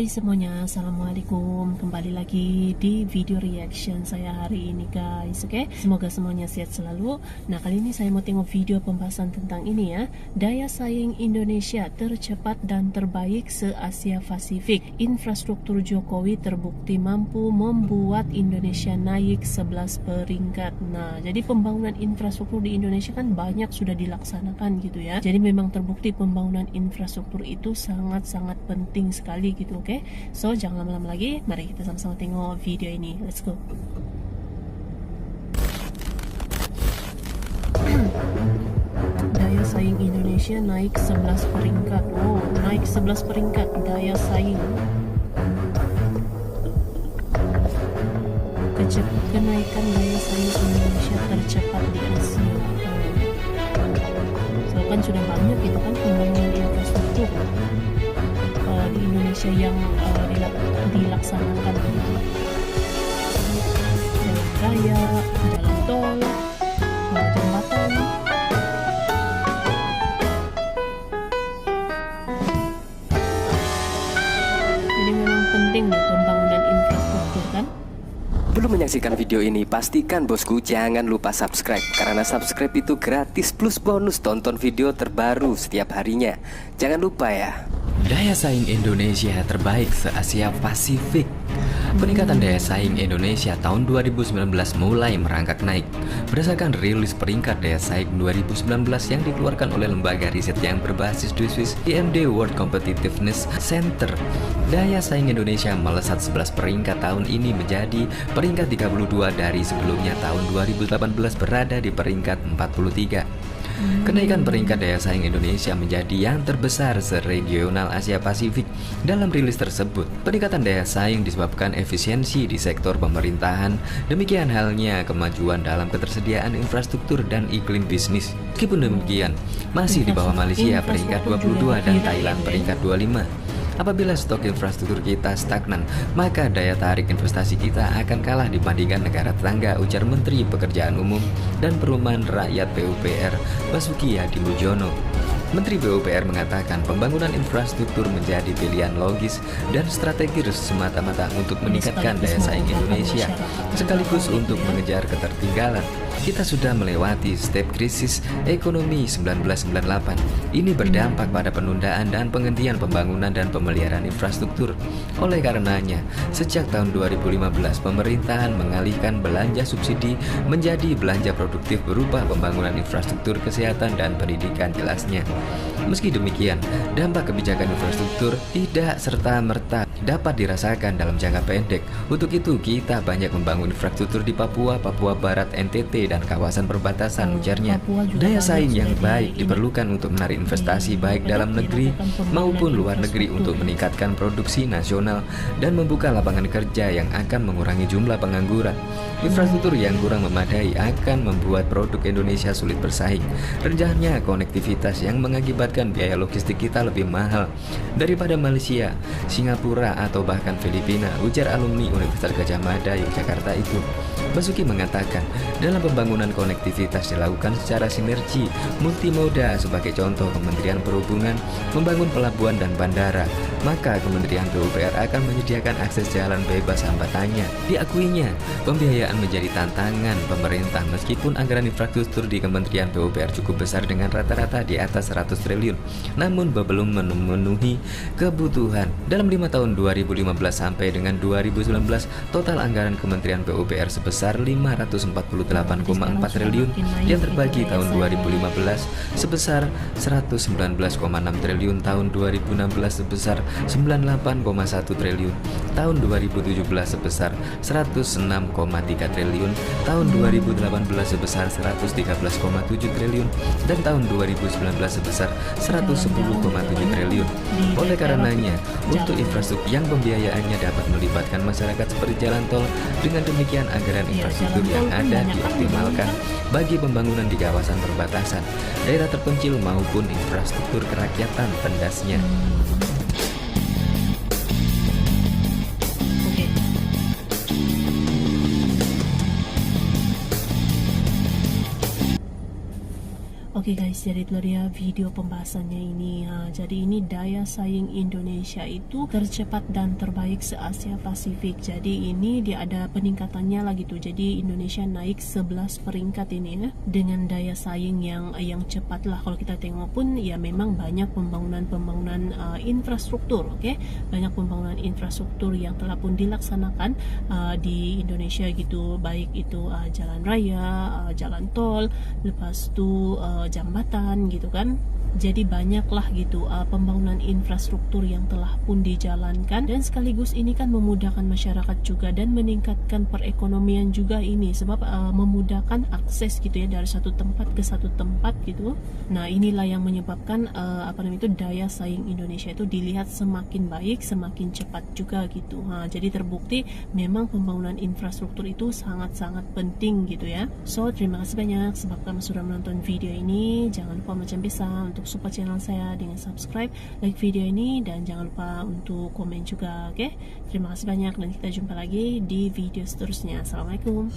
Hai semuanya, Assalamualaikum. Kembali lagi di video reaction saya hari ini guys. Oke, semoga semuanya sehat selalu. Nah, kali ini saya mau tengok video pembahasan tentang ini ya. Daya saing Indonesia tercepat dan terbaik se-Asia Pasifik. Infrastruktur Jokowi terbukti mampu membuat Indonesia naik 11 peringkat. Nah, jadi pembangunan infrastruktur di Indonesia kan banyak sudah dilaksanakan gitu ya. Jadi memang terbukti pembangunan infrastruktur itu sangat-sangat penting sekali gitu. Oke, so jangan lama-lama lagi, mari kita sama-sama tengok video ini. Let's go. Daya saing Indonesia naik 11 peringkat. Oh, naik 11 peringkat daya saing. Kenaikan daya saing Indonesia tercepat di Asia. So kan sudah banyak itu kan pembangunan infrastruktur di Indonesia yang dilaksanakan, jalan raya, jalan tol, jembatan. Jadi memang penting nih pembangunan infrastruktur kan. Belum menyaksikan video ini, pastikan bosku jangan lupa subscribe. Karena subscribe itu gratis plus bonus tonton video terbaru setiap harinya. Jangan lupa ya. Daya saing Indonesia terbaik se-Asia Pasifik. Peningkatan daya saing Indonesia tahun 2019 mulai merangkak naik. Berdasarkan rilis peringkat daya saing 2019 yang dikeluarkan oleh lembaga riset yang berbasis di Swiss, IMD World Competitiveness Center, daya saing Indonesia melesat 11 peringkat tahun ini menjadi peringkat 32 dari sebelumnya tahun 2018 berada di peringkat 43. Kenaikan peringkat daya saing Indonesia menjadi yang terbesar se-regional Asia Pasifik. Dalam rilis tersebut, peningkatan daya saing disebabkan efisiensi di sektor pemerintahan, demikian halnya kemajuan dalam ketersediaan infrastruktur dan iklim bisnis. Meskipun demikian, masih di bawah Malaysia peringkat 22 dan Thailand peringkat 25. Apabila stok infrastruktur kita stagnan, maka daya tarik investasi kita akan kalah dibandingkan negara tetangga, ujar Menteri Pekerjaan Umum dan Perumahan Rakyat PUPR Basuki Hadimulyono. Menteri PUPR mengatakan pembangunan infrastruktur menjadi pilihan logis dan strategis semata-mata untuk meningkatkan daya saing Indonesia, sekaligus untuk mengejar ketertinggalan. Kita sudah melewati step krisis ekonomi 1998. Ini berdampak pada penundaan dan penghentian pembangunan dan pemeliharaan infrastruktur. Oleh karenanya, sejak tahun 2015, pemerintahan mengalihkan belanja subsidi menjadi belanja produktif berupa pembangunan infrastruktur kesehatan dan pendidikan jelasnya. Meski demikian, dampak kebijakan infrastruktur tidak serta-merta dapat dirasakan dalam jangka pendek. Untuk itu, kita banyak membangun infrastruktur di Papua, Papua Barat, NTT, dan kawasan perbatasan, ujarnya. Daya saing yang baik diperlukan untuk menarik investasi baik dalam negeri maupun luar negeri untuk meningkatkan produksi nasional dan membuka lapangan kerja yang akan mengurangi jumlah pengangguran. Infrastruktur yang kurang memadai akan membuat produk Indonesia sulit bersaing. Renjahnya konektivitas yang mengakibatkan biaya logistik kita lebih mahal daripada Malaysia, Singapura, atau bahkan Filipina, ujar alumni Universitas Gadjah Mada Yogyakarta itu. Basuki mengatakan, dalam pembangunan konektivitas dilakukan secara sinergi multimoda. Sebagai contoh, Kementerian Perhubungan membangun pelabuhan dan bandara, maka Kementerian PUPR akan menyediakan akses jalan bebas hambatannya. Diakuinya, pembiayaan menjadi tantangan pemerintah meskipun anggaran infrastruktur di Kementerian PUPR cukup besar dengan rata-rata di atas 100 triliun, namun belum memenuhi kebutuhan. Dalam 5 tahun 2015 sampai dengan 2019, total anggaran Kementerian PUPR sebesar 548,4 triliun yang terbagi tahun 2015 sebesar 119,6 triliun, tahun 2016 sebesar 98,1 triliun, tahun 2017 sebesar 106,3 triliun, tahun 2018 sebesar 113,7 triliun, dan tahun 2019 sebesar 110,7 triliun. Oleh karenanya, untuk infrastruktur yang pembiayaannya dapat melibatkan masyarakat seperti jalan tol, dengan demikian anggaran infrastruktur yang ada dioptimalkan bagi pembangunan di kawasan perbatasan, daerah terpencil maupun infrastruktur kerakyatan pendasnya. Oke guys, jadi itu dia video pembahasannya ini. Jadi ini daya saing Indonesia itu tercepat dan terbaik se-Asia Pasifik. Jadi ini dia ada peningkatannya lah gitu. Jadi Indonesia naik 11 peringkat ini ya, dengan daya saing yang cepat lah. Kalau kita tengok pun ya memang banyak pembangunan infrastruktur, oke? Banyak pembangunan infrastruktur yang telah pun dilaksanakan di Indonesia gitu, baik itu jalan raya, jalan tol, lepas itu jambatan gitu kan. Jadi banyaklah gitu pembangunan infrastruktur yang telah pun dijalankan, dan sekaligus ini kan memudahkan masyarakat juga dan meningkatkan perekonomian juga ini, sebab memudahkan akses gitu ya dari satu tempat ke satu tempat gitu. Nah inilah yang menyebabkan daya saing Indonesia itu dilihat semakin baik, semakin cepat juga gitu. Jadi terbukti memang pembangunan infrastruktur itu sangat-sangat penting gitu ya. So terima kasih banyak sebab kamu sudah menonton video ini. Jangan lupa macam biasa untuk support channel saya dengan subscribe, like video ini, dan jangan lupa untuk komen juga, oke? Terima kasih banyak dan kita jumpa lagi di video seterusnya. Assalamualaikum.